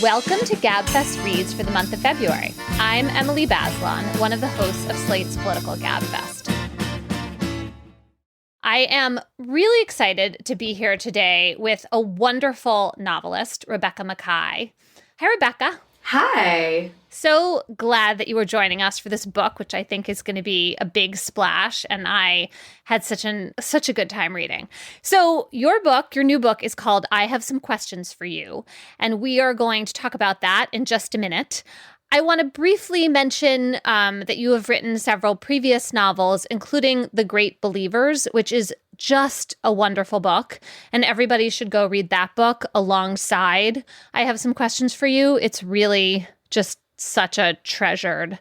Welcome to Gabfest Reads for the month of February. I'm Emily Bazelon, one of the hosts of Slate's Political Gabfest. I am really excited to be here today with a wonderful novelist, Rebecca Makkai. Hi, Rebecca. Hi. So glad that you were joining us for this book, which I think is going to be a big splash, and I had such a good time reading. So your new book is called I Have Some Questions for You, and we are going to talk about that in just a minute. I want to briefly mention that you have written several previous novels, including The Great Believers, which is just a wonderful book, and everybody should go read that book alongside I Have Some Questions for You. It's really just such a treasured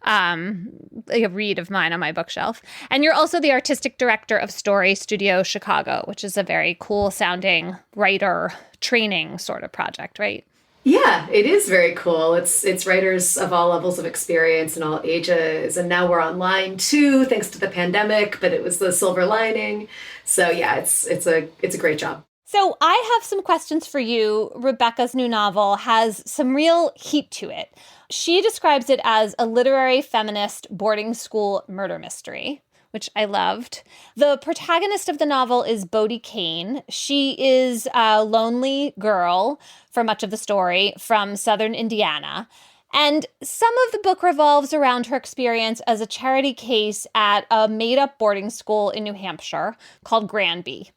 read of mine on my bookshelf. And you're also the artistic director of Story Studio Chicago, which is a very cool sounding writer training sort of project, right? Yeah, it is very cool. It's writers of all levels of experience and all ages. And now we're online too, thanks to the pandemic, but it was the silver lining. So yeah, it's a great job. So I Have Some Questions for You. Rebecca's new novel has some real heat to it. She describes it as a literary feminist boarding school murder mystery, which I loved. The protagonist of the novel is Bodie Kane. She is a lonely girl for much of the story from southern Indiana. And some of the book revolves around her experience as a charity case at a made-up boarding school in New Hampshire called Granby.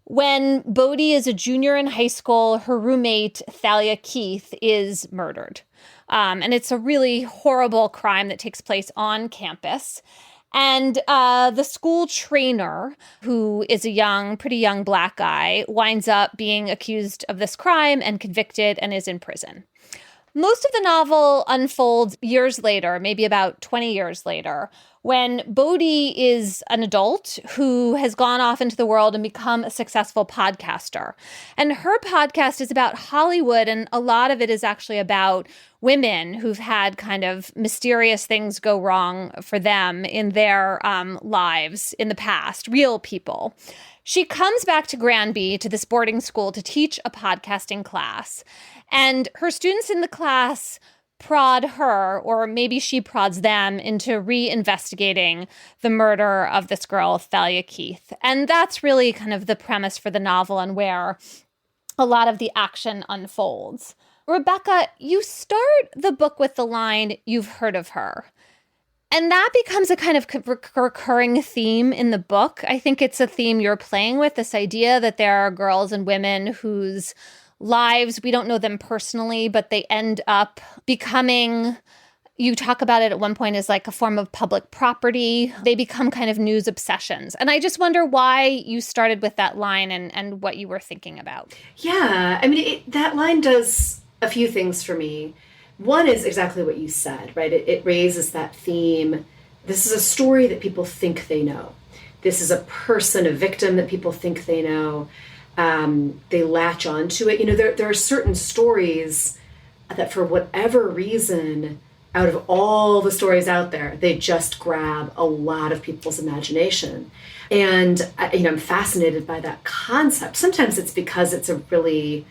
When Bodie is a junior in high school, her roommate, Thalia Keith, is murdered. And it's a really horrible crime that takes place on campus. And the school trainer, who is a pretty young Black guy, winds up being accused of this crime and convicted and is in prison. Most of the novel unfolds years later, maybe about 20 years later, when Bodie is an adult who has gone off into the world and become a successful podcaster. And her podcast is about Hollywood, and a lot of it is actually about women who've had kind of mysterious things go wrong for them in their lives in the past, real people. She comes back to Granby, to this boarding school, to teach a podcasting class. And her students in the class prod her, or maybe she prods them, into reinvestigating the murder of this girl, Thalia Keith. And that's really kind of the premise for the novel and where a lot of the action unfolds. Rebecca, you start the book with the line, "You've heard of her." And that becomes a kind of recurring theme in the book. I think it's a theme you're playing with, this idea that there are girls and women whose lives, we don't know them personally, but they end up becoming, you talk about it at one point as like a form of public property. They become kind of news obsessions. And I just wonder why you started with that line and what you were thinking about. Yeah, I mean, that line does a few things for me. One is exactly what you said, right? It raises that theme. This is a story that people think they know. This is a person, a victim that people think they know. They latch onto it. You know, there are certain stories that for whatever reason, out of all the stories out there, they just grab a lot of people's imagination. And, I'm fascinated by that concept. Sometimes it's because it's a really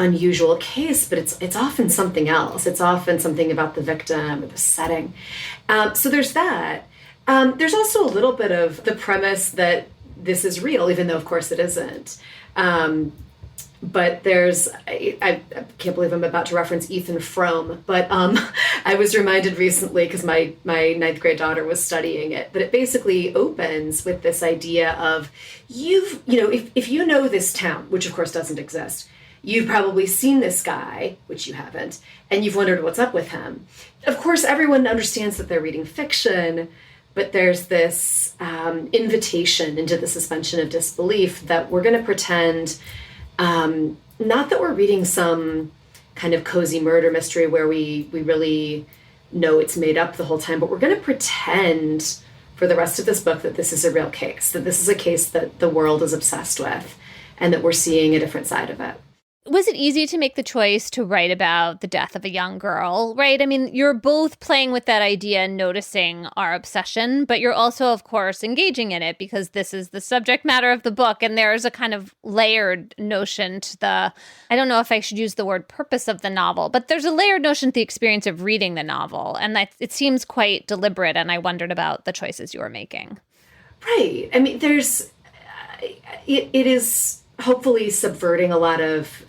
unusual case, but it's often something else. It's often something about the victim or the setting. So there's that. There's also a little bit of the premise that this is real, even though, of course, it isn't. But I can't believe I'm about to reference Ethan Frome, but I was reminded recently because my ninth grade daughter was studying it, but it basically opens with this idea of if you know this town, which of course doesn't exist, you've probably seen this guy, which you haven't, and you've wondered what's up with him. Of course, everyone understands that they're reading fiction, but there's this invitation into the suspension of disbelief that we're going to pretend, not that we're reading some kind of cozy murder mystery where we really know it's made up the whole time, but we're going to pretend for the rest of this book that this is a real case, that this is a case that the world is obsessed with, and that we're seeing a different side of it. Was it easy to make the choice to write about the death of a young girl, right? I mean, you're both playing with that idea and noticing our obsession, but you're also, of course, engaging in it because this is the subject matter of the book. And there's a kind of layered notion to I don't know if I should use the word purpose of the novel, but there's a layered notion to the experience of reading the novel. And it seems quite deliberate. And I wondered about the choices you were making. Right. I mean, it is hopefully subverting a lot of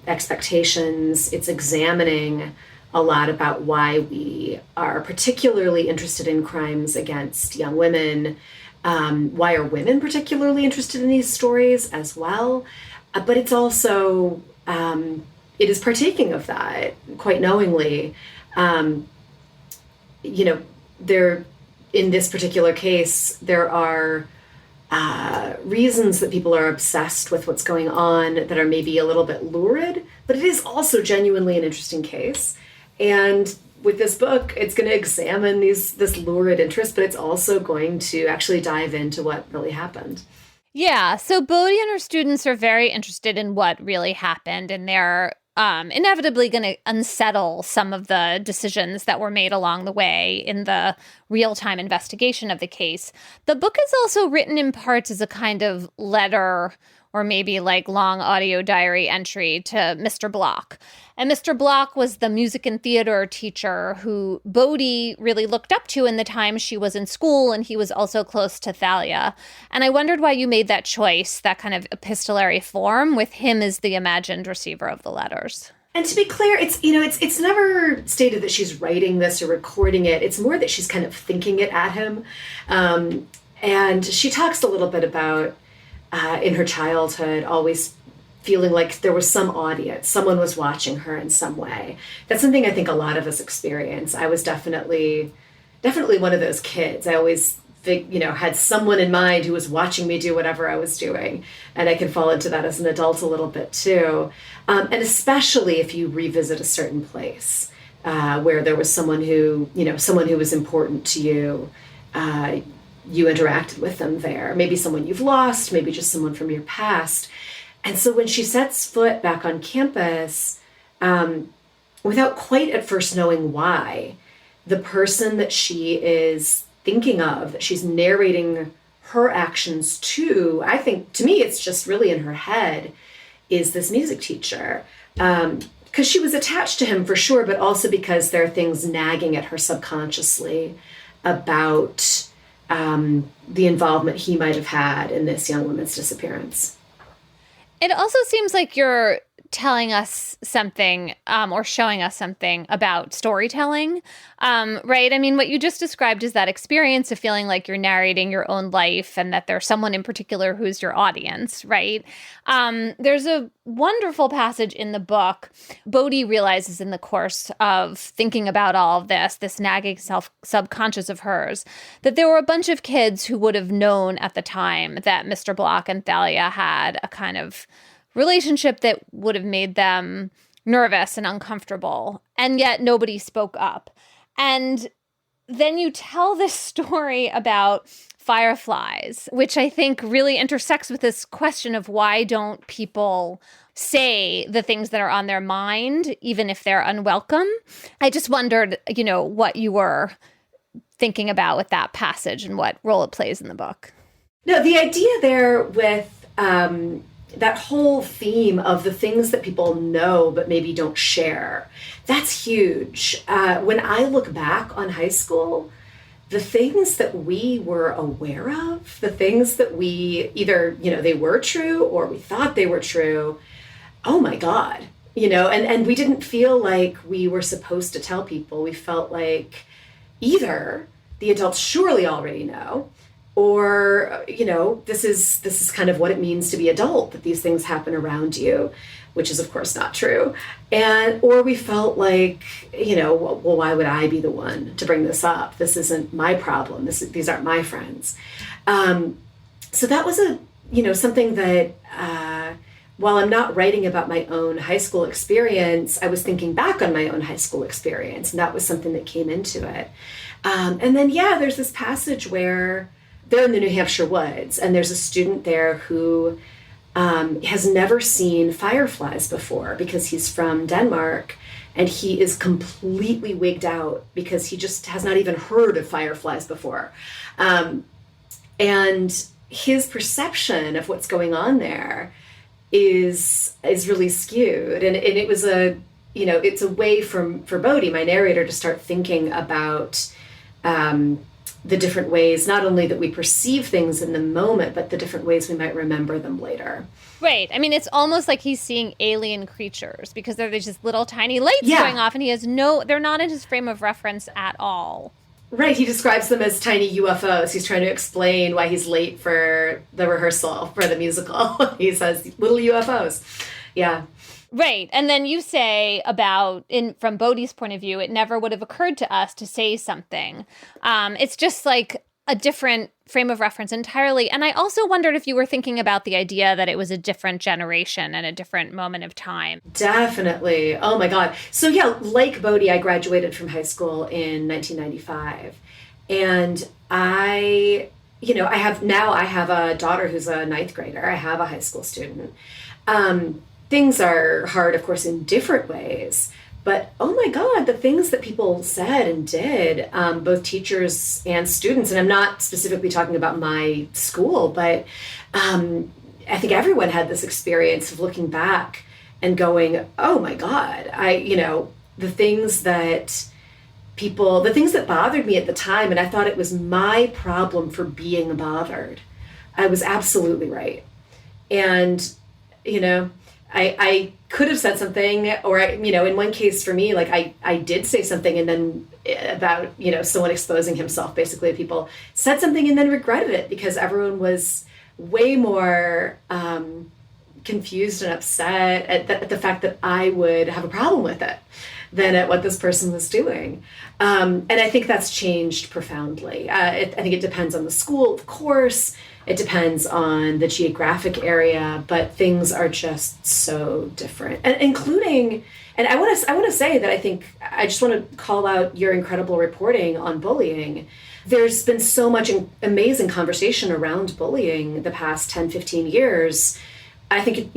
expectations. It's examining a lot about why we are particularly interested in crimes against young women. Why are women particularly interested in these stories as well? But it's also, it is partaking of that quite knowingly. In this particular case, there are reasons that people are obsessed with what's going on that are maybe a little bit lurid, but it is also genuinely an interesting case. And with this book, it's going to examine this lurid interest, but it's also going to actually dive into what really happened. Yeah, so Bodhi and her students are very interested in what really happened, and they're inevitably going to unsettle some of the decisions that were made along the way in the real-time investigation of the case. The book is also written in parts as a kind of letter or maybe like long audio diary entry to Mr. Block. And Mr. Block was the music and theater teacher who Bodhi really looked up to in the time she was in school, and he was also close to Thalia. And I wondered why you made that choice, that kind of epistolary form, with him as the imagined receiver of the letters. And to be clear, it's never stated that she's writing this or recording it. It's more that she's kind of thinking it at him. And she talks a little bit about in her childhood always feeling like there was some audience, someone was watching her in some way. That's something I think a lot of us experience. I was definitely one of those kids. I always had someone in mind who was watching me do whatever I was doing. And I can fall into that as an adult a little bit too. And especially if you revisit a certain place where there was someone who was important to you, you interacted with them there. Maybe someone you've lost, maybe just someone from your past. And so when she sets foot back on campus, without quite at first knowing why, the person that she is thinking of, that she's narrating her actions to, I think, to me, it's just really in her head, is this music teacher. Because she was attached to him for sure, but also because there are things nagging at her subconsciously about the involvement he might have had in this young woman's disappearance. It also seems like you're telling us something or showing us something about storytelling, right? I mean, what you just described is that experience of feeling like you're narrating your own life and that there's someone in particular who's your audience, right? There's a wonderful passage in the book. Bodhi realizes in the course of thinking about all of this nagging subconscious of hers, that there were a bunch of kids who would have known at the time that Mr. Block and Thalia had a kind of relationship that would have made them nervous and uncomfortable, and yet nobody spoke up. And then you tell this story about fireflies, which I think really intersects with this question of why don't people say the things that are on their mind, even if they're unwelcome. I just wondered, what you were thinking about with that passage and what role it plays in the book. No, the idea there with that whole theme of the things that people know but maybe don't share, that's huge. When I look back on high school, the things that we were aware of, the things that we either, they were true or we thought they were true, oh my God, and we didn't feel like we were supposed to tell people. We felt like either the adults surely already know, or, this is kind of what it means to be adult, that these things happen around you, which is of course not true. Or we felt like, well, why would I be the one to bring this up? This isn't my problem. These aren't my friends. So that was something that, while I'm not writing about my own high school experience, I was thinking back on my own high school experience, and that was something that came into it. And then, there's this passage where they're in the New Hampshire woods, and there's a student there who has never seen fireflies before because he's from Denmark, and he is completely wigged out because he just has not even heard of fireflies before. And his perception of what's going on there is really skewed. And it was it's a way for Bodhi, my narrator, to start thinking about the different ways, not only that we perceive things in the moment, but the different ways we might remember them later. Right. I mean, it's almost like he's seeing alien creatures because there's just little tiny lights going off, and they're not in his frame of reference at all. Right. He describes them as tiny UFOs. He's trying to explain why he's late for the rehearsal for the musical. He says little UFOs. Yeah. Right. And then you say from Bodhi's point of view, it never would have occurred to us to say something. It's just like a different frame of reference entirely. And I also wondered if you were thinking about the idea that it was a different generation and a different moment of time. Definitely. Oh my God. So yeah, like Bodhi, I graduated from high school in 1995. And I have a daughter who's a ninth grader. I have a high school student. Things are hard, of course, in different ways. But oh my God, the things that people said and did, both teachers and students, and I'm not specifically talking about my school, but I think everyone had this experience of looking back and going, oh my God, the things that bothered me at the time, and I thought it was my problem for being bothered. I was absolutely right. And, I could have said something, or, in one case for me, like I did say something and then about, someone exposing himself basically to people, said something and then regretted it because everyone was way more confused and upset at the fact that I would have a problem with it than at what this person was doing. And I think that's changed profoundly. I think it depends on the school, of course. It depends on the geographic area, but things are just so different. And including, and I want to say that I just want to call out your incredible reporting on bullying. There's been so much amazing conversation around bullying the past 10, 15 years. I think,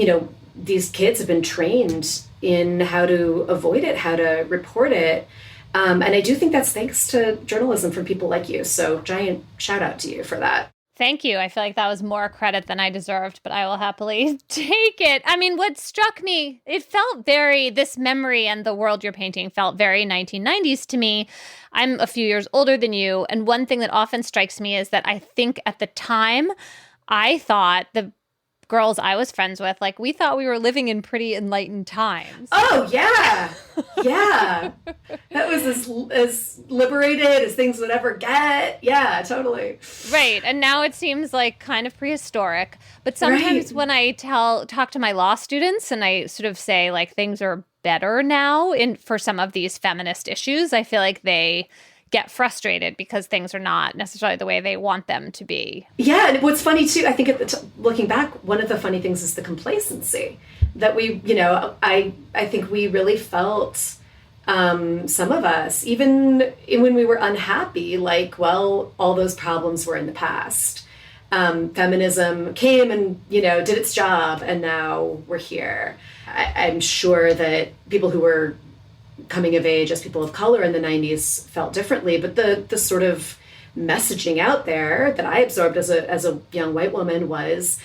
these kids have been trained in how to avoid it, how to report it. And I do think that's thanks to journalism from people like you. So giant shout out to you for that. Thank you. I feel like that was more credit than I deserved, but I will happily take it. I mean, what struck me, this memory and the world you're painting felt very 1990s to me. I'm a few years older than you. And one thing that often strikes me is that I think at the time, I thought the girls I was friends with, like, we thought we were living in pretty enlightened times. Oh, yeah. Yeah. That was as liberated as things would ever get. Yeah, totally. Right. And now it seems like kind of prehistoric. But sometimes when I talk to my law students and I sort of say, like, things are better now for some of these feminist issues, I feel like they get frustrated because things are not necessarily the way they want them to be. Yeah, and what's funny too, I think looking back, one of the funny things is the complacency that we, I think we really felt, some of us, even when we were unhappy, like, well, all those problems were in the past. Feminism came and, did its job, and now we're here. I'm sure that people who were coming of age as people of color in the 90s felt differently, but the sort of messaging out there that I absorbed as a young white woman was,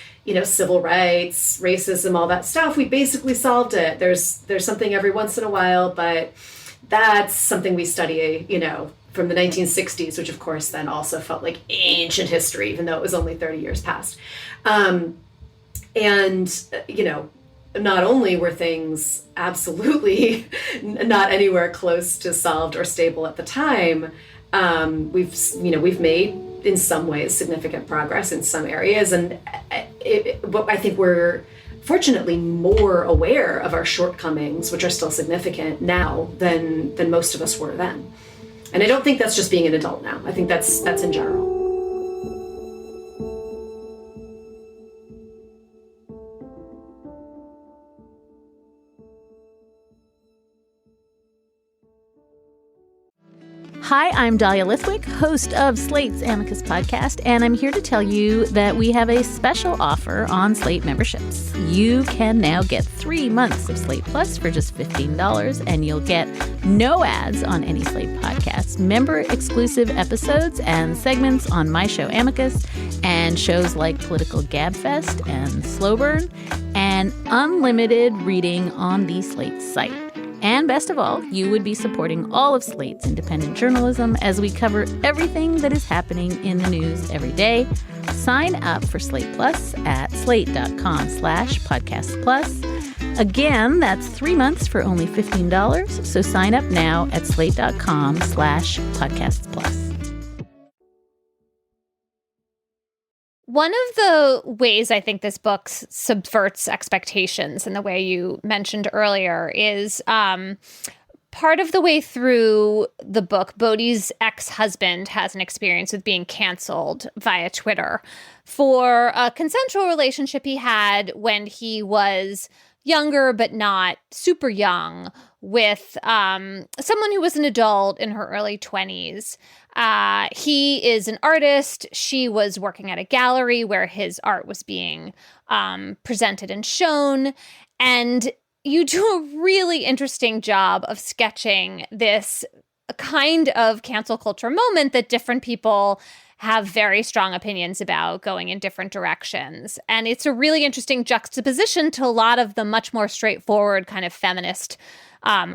civil rights, racism, all that stuff. We basically solved it. There's something every once in a while, but that's something we study, from the 1960s, which of course then also felt like ancient history, even though it was only 30 years past. Not only were things absolutely not anywhere close to solved or stable at the time, we've made in some ways significant progress in some areas, and I think we're fortunately more aware of our shortcomings, which are still significant now than most of us were then. And I don't think that's just being an adult now. I think that's in general. Hi, I'm Dahlia Lithwick, host of Slate's Amicus podcast, and I'm here to tell you that we have a special offer on Slate memberships. You can now get 3 months of Slate Plus for just $15, and you'll get no ads on any Slate podcasts, member-exclusive episodes and segments on my show Amicus, and shows like Political Gabfest and Slow Burn, and unlimited reading on the Slate site. And best of all, you would be supporting all of Slate's independent journalism as we cover everything that is happening in the news every day. Sign up for Slate Plus at slate.com/podcast plus. Again, that's 3 months for only $15. So sign up now at slate.com/podcasts plus. One of the ways I think this book subverts expectations in the way you mentioned earlier is part of the way through the book, Bodhi's ex-husband has an experience with being canceled via Twitter for a consensual relationship he had when he was younger but not super young with someone who was an adult in her early 20s. He is an artist. She was working at a gallery where his art was being presented and shown. And you do a really interesting job of sketching this kind of cancel culture moment that different people have very strong opinions about going in different directions. And it's a really interesting juxtaposition to a lot of the much more straightforward kind of feminist,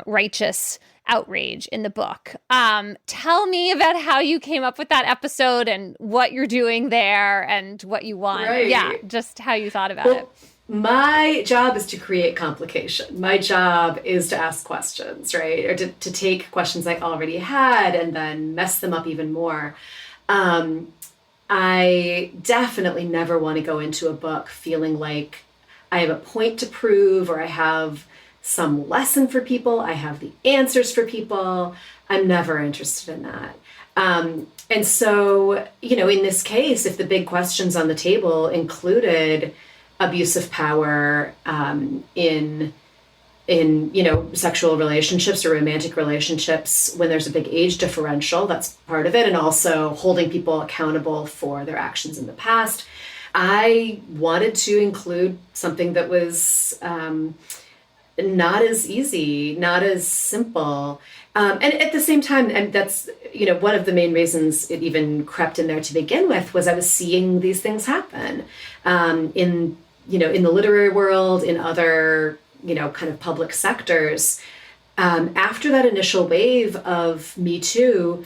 righteous outrage in the book. Tell me about how you came up with that episode and what you're doing there and what you want. Right. Yeah, just how you thought about it. My job is to create complication. My job is to ask questions, right? Or to take questions I already had and then mess them up even more. I definitely never want to go into a book feeling like I have a point to prove or I have some lesson for people. I have the answers for people. I'm never interested in that. And so, you know, in this case, if the big questions on the table included abuse of power in you know, sexual relationships or romantic relationships when there's a big age differential, that's part of it, and also holding people accountable for their actions in the past, I wanted to include something that was not as easy, not as simple. And at the same time, and that's, you know, one of the main reasons it even crept in there to begin with was I was seeing these things happen in, you know, in the literary world, in other, you know, kind of public sectors. After that initial wave of Me Too,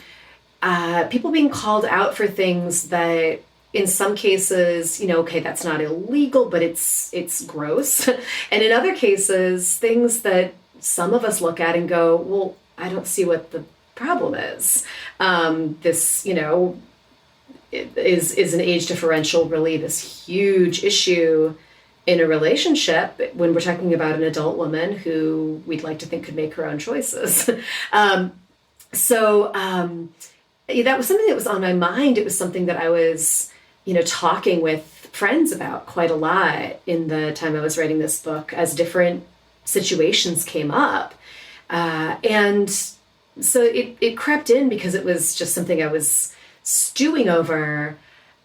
people being called out for things that in some cases, you know, okay, that's not illegal, but it's gross. And in other cases, things that some of us look at and go, well, I don't see what the problem is. This, you know, is an age differential really this huge issue in a relationship when we're talking about an adult woman who we'd like to think could make her own choices. That was something that was on my mind. It was something that I was, you know, talking with friends about quite a lot in the time I was writing this book as different situations came up. And so it crept in because it was just something I was stewing over.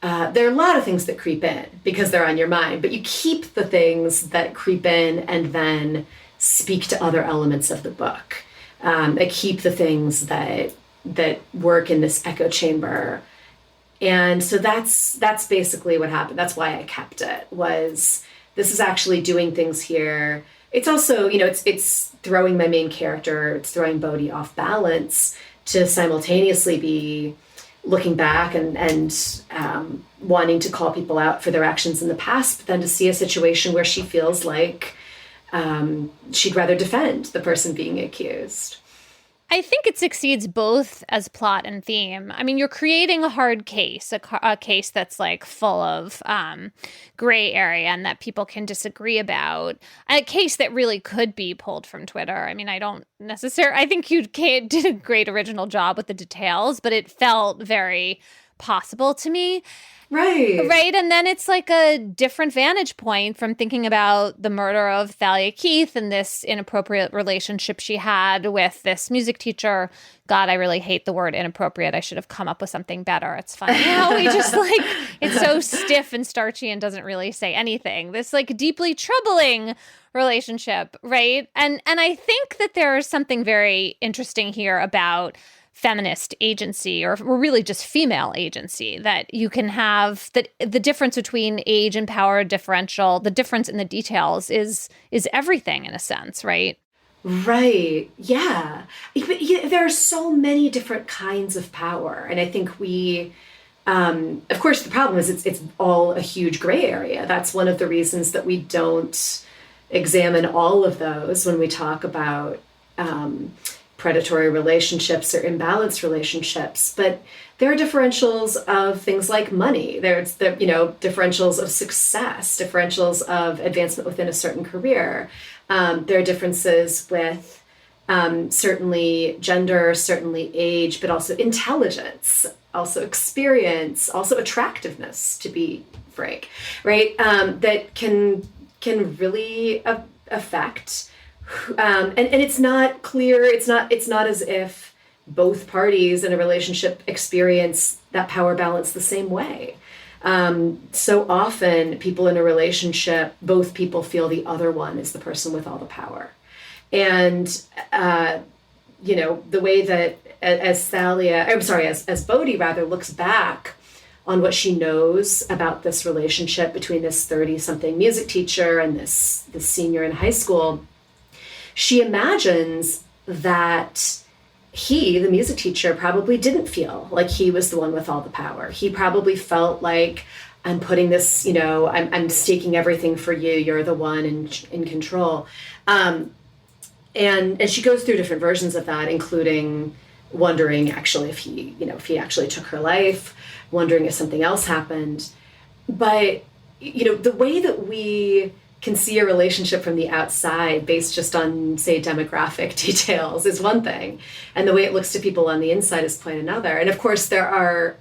There are a lot of things that creep in because they're on your mind, but you keep the things that creep in and then speak to other elements of the book. I keep the things that work in this echo chamber. And so that's basically what happened. That's why I kept it, was this is actually doing things here. It's also, you know, it's throwing my main character, it's throwing Bodhi off balance to simultaneously be looking back and wanting to call people out for their actions in the past, but then to see a situation where she feels like she'd rather defend the person being accused. I think it succeeds both as plot and theme. I mean, you're creating a hard case, a case that's like full of gray area and that people can disagree about. A case that really could be pulled from Twitter. I mean, I think you did a great original job with the details, but it felt very possible to me. Right. Right. And then it's like a different vantage point from thinking about the murder of Thalia Keith and this inappropriate relationship she had with this music teacher. God, I really hate the word inappropriate. I should have come up with something better. It's funny how we just like, it's so stiff and starchy and doesn't really say anything. This like deeply troubling relationship. Right. And I think that there's something very interesting here about feminist agency, or really just female agency, that you can have, that the difference between age and power differential, the difference in the details is everything in a sense, right? Right. Yeah. There are so many different kinds of power. And I think we, of course, the problem is it's all a huge gray area. That's one of the reasons that we don't examine all of those when we talk about predatory relationships or imbalanced relationships. But there are differentials of things like money. There's the, differentials of success, differentials of advancement within a certain career. There are differences with certainly gender, certainly age, but also intelligence, also experience, also attractiveness, to be frank, right? That can really affect. And it's not clear. It's not as if both parties in a relationship experience that power balance the same way. So often people in a relationship, both people feel the other one is the person with all the power. And, the way that as Bodhi rather looks back on what she knows about this relationship between this 30-something music teacher and this senior in high school, she imagines that he, the music teacher, probably didn't feel like he was the one with all the power. He probably felt like, I'm putting this, I'm staking everything for you. You're the one in control. And she goes through different versions of that, including wondering actually if he actually took her life, wondering if something else happened. But, the way that we can see a relationship from the outside based just on, say, demographic details is one thing. And the way it looks to people on the inside is quite another. And of course, there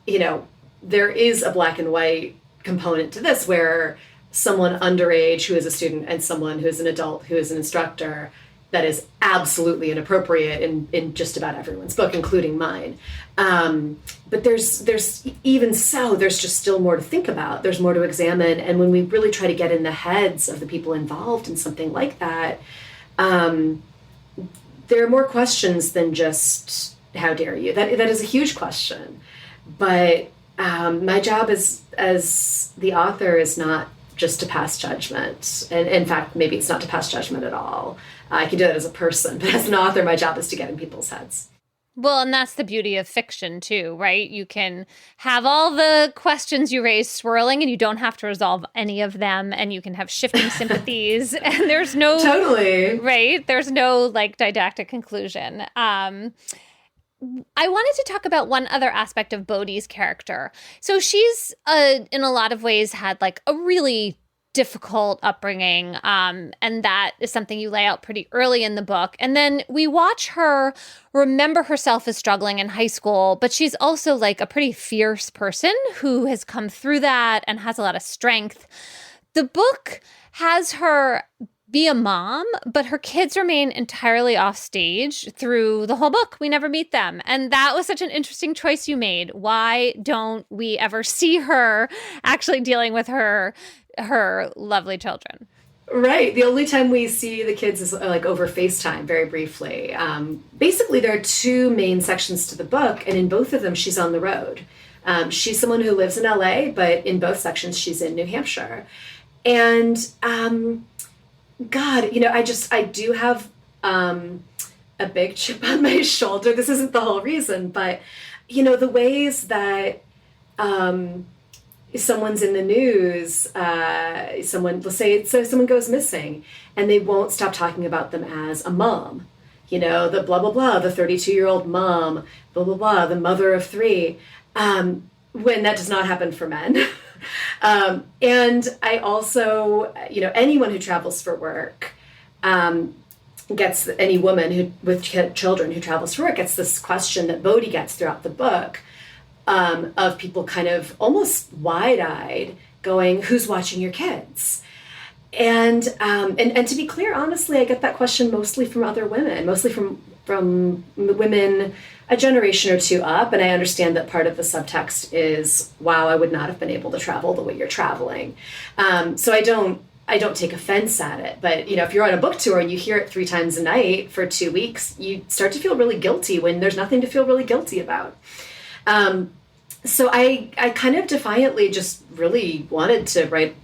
is a black and white component to this where someone underage who is a student and someone who is an adult who is an instructor, that is absolutely inappropriate in just about everyone's book, including mine. But there's even so, there's just still more to think about. There's more to examine. And when we really try to get in the heads of the people involved in something like that, there are more questions than just, how dare you? That is a huge question. But my job as the author is not just to pass judgment. And in fact, maybe it's not to pass judgment at all. I can do that as a person, but as an author, my job is to get in people's heads. Well, and that's the beauty of fiction too, right? You can have all the questions you raise swirling and you don't have to resolve any of them, and you can have shifting sympathies and there's no... Totally. Right? There's no like didactic conclusion. I wanted to talk about one other aspect of Bodhi's character. So she's, in a lot of ways, had like a really difficult upbringing, and that is something you lay out pretty early in the book. And then we watch her remember herself as struggling in high school, but she's also like a pretty fierce person who has come through that and has a lot of strength. The book has her be a mom, but her kids remain entirely off stage through the whole book. We never meet them. And that was such an interesting choice you made. Why don't we ever see her actually dealing with her lovely children? Right. The only time we see the kids is like over FaceTime, very briefly. Basically, there are two main sections to the book, and in both of them, she's on the road. She's someone who lives in LA, but in both sections, she's in New Hampshire. And God, I do have a big chip on my shoulder. This isn't the whole reason, but, the ways that someone's in the news, let's say someone goes missing and they won't stop talking about them as a mom, the blah, blah, blah, the 32-year-old mom, blah, blah, blah, the mother of three, when that does not happen for men. And I also, anyone who travels for work, any woman with children who travels for work gets this question that Bodhi gets throughout the book of people kind of almost wide-eyed going, who's watching your kids? And to be clear, honestly, I get that question mostly from other women, mostly from women a generation or two up. And I understand that part of the subtext is, wow, I would not have been able to travel the way you're traveling. So I don't take offense at it. But, if you're on a book tour and you hear it 3 times a night for 2 weeks, you start to feel really guilty when there's nothing to feel really guilty about. So I kind of defiantly just really wanted to write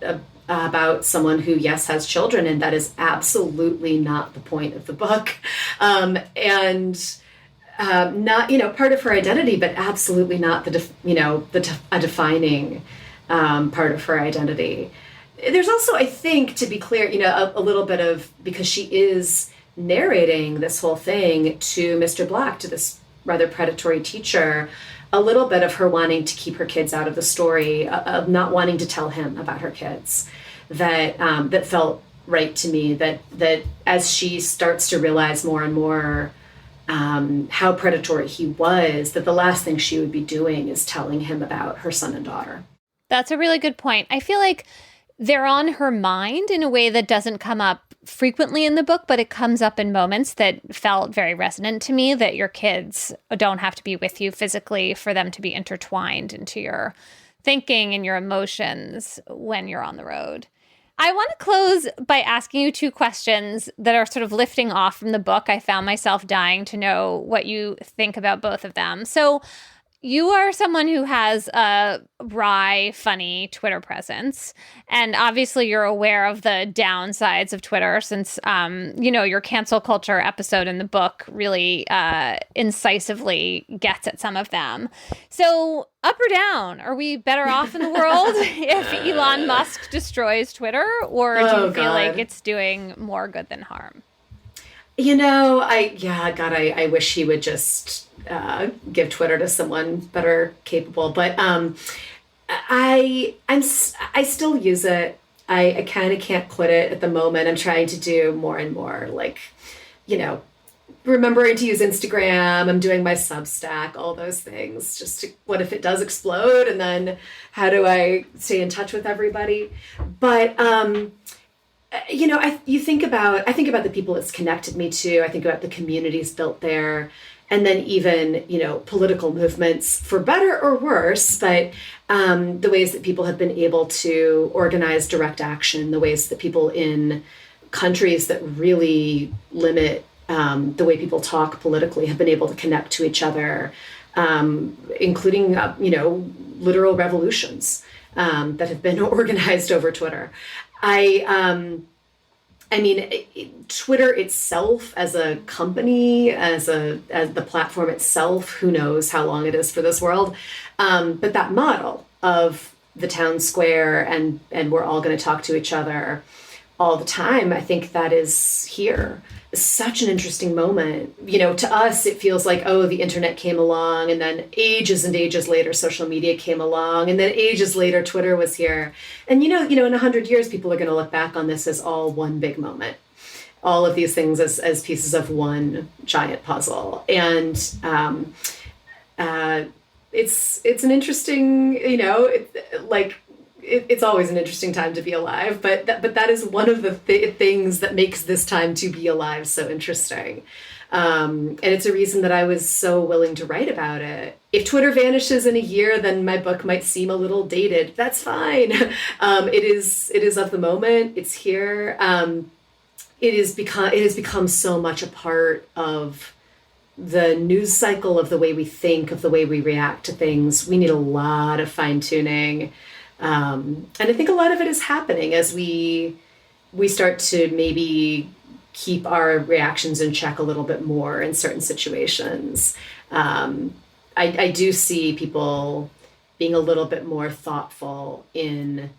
about someone who, yes, has children, and that is absolutely not the point of the book. Not, part of her identity, but absolutely not a defining part of her identity. There's also, I think, to be clear, a little bit of, because she is narrating this whole thing to Mr. Black, to this rather predatory teacher, a little bit of her wanting to keep her kids out of the story, of not wanting to tell him about her kids, that felt right to me, that as she starts to realize more and more how predatory he was, that the last thing she would be doing is telling him about her son and daughter. That's a really good point. I feel like they're on her mind in a way that doesn't come up frequently in the book, but it comes up in moments that felt very resonant to me, that your kids don't have to be with you physically for them to be intertwined into your thinking and your emotions when you're on the road. I want to close by asking you 2 questions that are sort of lifting off from the book. I found myself dying to know what you think about both of them. So you are someone who has a wry, funny Twitter presence. And obviously you're aware of the downsides of Twitter since, your cancel culture episode in the book really incisively gets at some of them. So up or down? Are we better off in the world if Elon Musk destroys Twitter? Or do you feel like it's doing more good than harm? I wish he would just give Twitter to someone better capable. But I still use it. I kind of can't quit it at the moment. I'm trying to do more and more, remembering to use Instagram. I'm doing my Substack, all those things. What if it does explode? And then how do I stay in touch with everybody? But I think about the people it's connected me to. I think about the communities built there, and then even, political movements, for better or worse, but the ways that people have been able to organize direct action, the ways that people in countries that really limit the way people talk politically have been able to connect to each other, including, literal revolutions that have been organized over Twitter. Twitter itself as a company, as the platform itself, who knows how long it is for this world. But that model of the town square and we're all going to talk to each other all the time, I think that is here. Such an interesting moment. To us, it feels like, the internet came along, and then ages and ages later, social media came along, and then ages later, Twitter was here. And, in 100 years, people are going to look back on this as all one big moment. All of these things as pieces of one giant puzzle. And it's an interesting, it's always an interesting time to be alive, but that is one of the things that makes this time to be alive so interesting. And it's a reason that I was so willing to write about it. If Twitter vanishes in a year, then my book might seem a little dated. That's fine. It is of the moment. It's here. It has become so much a part of the news cycle, of the way we think, of the way we react to things. We need a lot of fine tuning. And I think a lot of it is happening as we start to maybe keep our reactions in check a little bit more in certain situations. I do see people being a little bit more thoughtful in,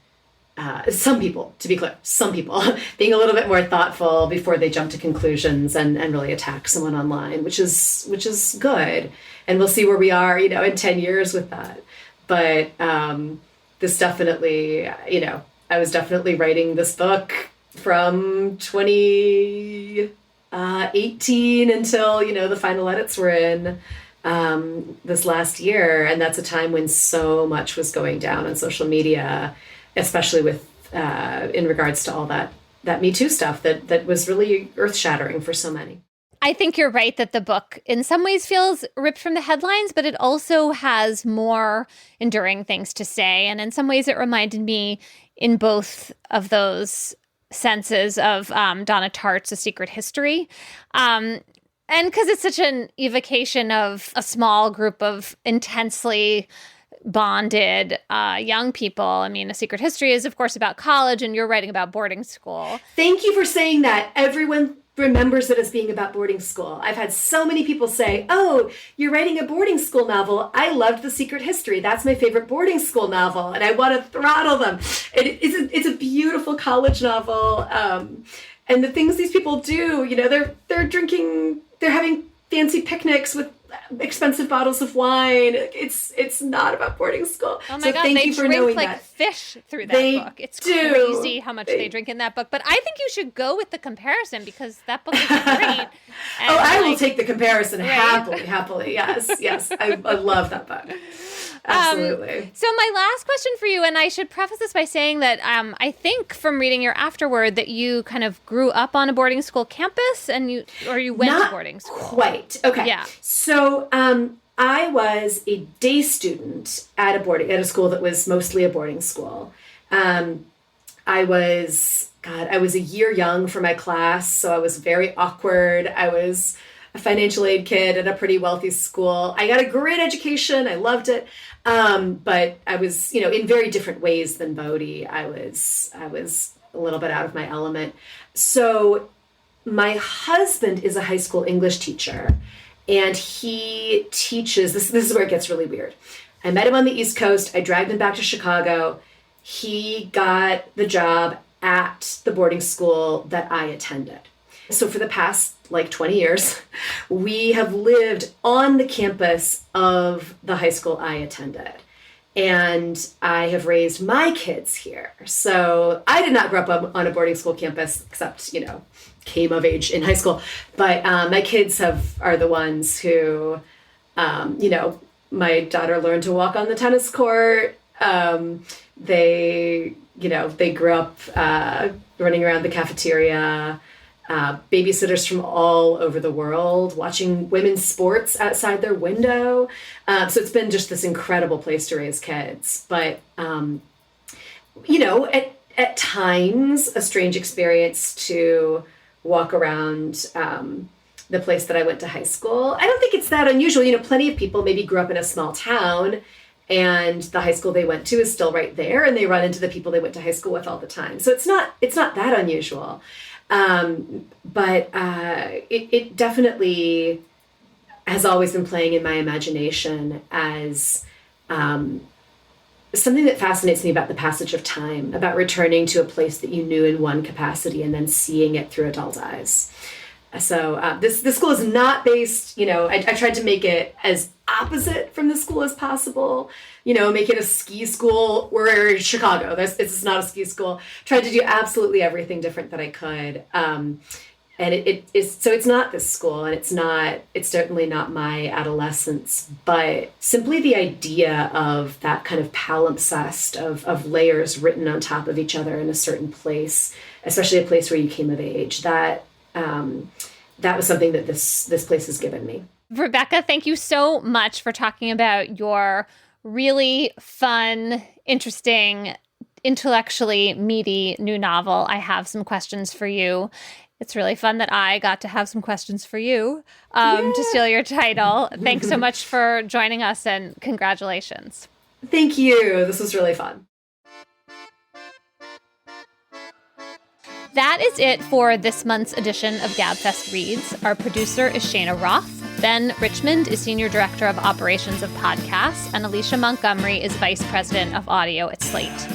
some people, to be clear, some people being a little bit more thoughtful before they jump to conclusions and really attack someone online, which is good. And we'll see where we are, in 10 years with that. But, this definitely, I was definitely writing this book from 2018 until, the final edits were in. this last year. And that's a time when so much was going down on social media, especially with in regards to all that Me Too stuff that was really earth-shattering for so many. I think you're right that the book in some ways feels ripped from the headlines, but it also has more enduring things to say. And in some ways it reminded me in both of those senses of Donna Tartt's A Secret History. And because it's such an evocation of a small group of intensely bonded young people. I mean, A Secret History is, of course, about college, and you're writing about boarding school. Thank you for saying that. Everyone remembers it as being about boarding school. I've had so many people say, oh, you're writing a boarding school novel. I loved The Secret History. That's my favorite boarding school novel. And I want to throttle them. It's a beautiful college novel. And the things these people do, you know, they're drinking, they're having fancy picnics with expensive bottles of wine. It's not about boarding school. Oh my God, thank they you for drink knowing like that. fish through that They book. It's do. crazy how much they drink in that book. But I think you should go with the comparison because that book is great. Oh, I will take the comparison Right? happily. Yes. I love that book. Absolutely. So my last question for you, and I should preface this by saying that I think from reading your afterword that you kind of grew up on a boarding school campus and you went Not to boarding school. Quite. Okay. Yeah. So I was a day student at a school that was mostly a boarding school. I was a year young for my class, so I was very awkward. I was a financial aid kid at a pretty wealthy school. I got a great education. I loved it. But I was, in very different ways than Bodhi. I was a little bit out of my element. So my husband is a high school English teacher, and he teaches, this is where it gets really weird. I met him on the East Coast. I dragged him back to Chicago. He got the job at the boarding school that I attended. So for the past 20 years, we have lived on the campus of the high school I attended. And I have raised my kids here. So I did not grow up on a boarding school campus, except, came of age in high school. But my kids are the ones who, my daughter learned to walk on the tennis court. They grew up running around the cafeteria. Babysitters from all over the world watching women's sports outside their window. So it's been just this incredible place to raise kids. But, at times a strange experience to walk around the place that I went to high school. I don't think it's that unusual. Plenty of people maybe grew up in a small town and the high school they went to is still right there and they run into the people they went to high school with all the time. So it's not that unusual. But it definitely has always been playing in my imagination as something that fascinates me about the passage of time, about returning to a place that you knew in one capacity and then seeing it through adult eyes. So this school is not based, I tried to make it as opposite from the school as possible, make it a ski school. We're in Chicago. It's not a ski school. Tried to do absolutely everything different that I could. And it's not this school, and it's certainly not my adolescence, but simply the idea of that kind of palimpsest of layers written on top of each other in a certain place, especially a place where you came of age, that was something that this place has given me. Rebecca, thank you so much for talking about your really fun, interesting, intellectually meaty new novel. I have some questions for you. It's really fun that I got to have some questions for you to steal your title. Thanks so much for joining us, and congratulations. Thank you. This was really fun. That is it for this month's edition of Gabfest Reads. Our producer is Cheyna Roth. Ben Richmond is Senior Director of Operations of Podcasts, and Alicia Montgomery is Vice President of Audio at Slate.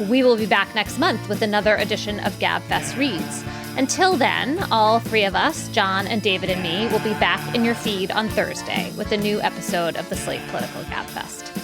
We will be back next month with another edition of Gabfest Reads. Until then, all three of us, John and David and me, will be back in your feed on Thursday with a new episode of the Slate Political Gabfest.